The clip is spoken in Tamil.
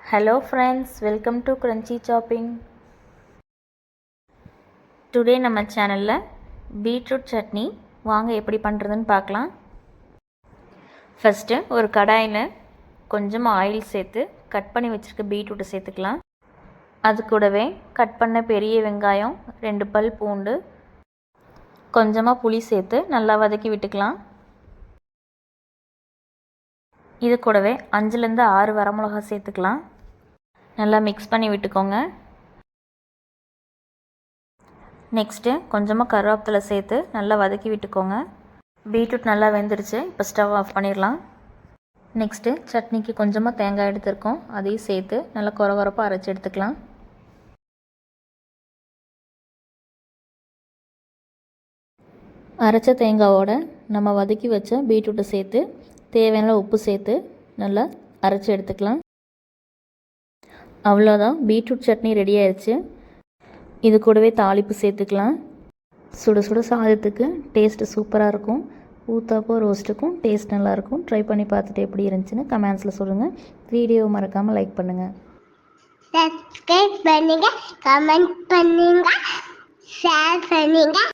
Hello friends, welcome to Crunchy Chopping. Today நம்ம சேனல்ல பீட்ரூட் சட்னி வாங்க எப்படி பண்ணுறதுன்னு பார்க்கலாம். ஃபஸ்ட்டு ஒரு கடாயில் கொஞ்சம் ஆயில் சேர்த்து கட் பண்ணி வச்சுருக்க பீட்ரூட்டை சேர்த்துக்கலாம். அது கூடவே கட் பண்ண பெரிய வெங்காயம், 2 பல் பூண்டு, கொஞ்சமாக புளி சேர்த்து நல்லா வதக்கி விட்டுக்கலாம். இது கூடவே 5லேருந்து 6 வரமிளகா சேர்த்துக்கலாம். நல்லா மிக்ஸ் பண்ணி விட்டுக்கோங்க. நெக்ஸ்ட்டு கொஞ்சமாக கருவேப்பிலை சேர்த்து நல்லா வதக்கி விட்டுக்கோங்க. பீட்ரூட் நல்லா வெந்துருச்சு. இப்போ ஸ்டவ் ஆஃப் பண்ணிடலாம். நெக்ஸ்ட்டு சட்னிக்கு கொஞ்சமாக தேங்காய் எடுத்துருக்கோம், அதையும் சேர்த்து நல்லா கொரகொரப்பாக அரைச்சி எடுத்துக்கலாம். அரைச்ச தேங்காவோட நம்ம வதக்கி வச்ச பீட்ரூட்டை சேர்த்து தேவையான உப்பு சேர்த்து நல்லா அரைச்சி எடுத்துக்கலாம். அவ்வளோதான், பீட்ரூட் சட்னி ரெடி ஆயிடுச்சு. இது கூடவே தாளிப்பு சேர்த்துக்கலாம். சுட சுட சாதத்துக்கு டேஸ்ட்டு சூப்பராக இருக்கும். ஊத்தாப்போ ரோஸ்ட்டுக்கும் டேஸ்ட் நல்லாயிருக்கும். ட்ரை பண்ணி பார்த்துட்டு எப்படி இருந்துச்சுன்னு கமெண்ட்ஸில் சொல்லுங்கள். வீடியோவை மறக்காமல் லைக் பண்ணுங்கள், சப்ஸ்கிரைப் பண்ணுங்கள், கமெண்ட் பண்ணுங்கள், ஷேர் பண்ணுங்கள்.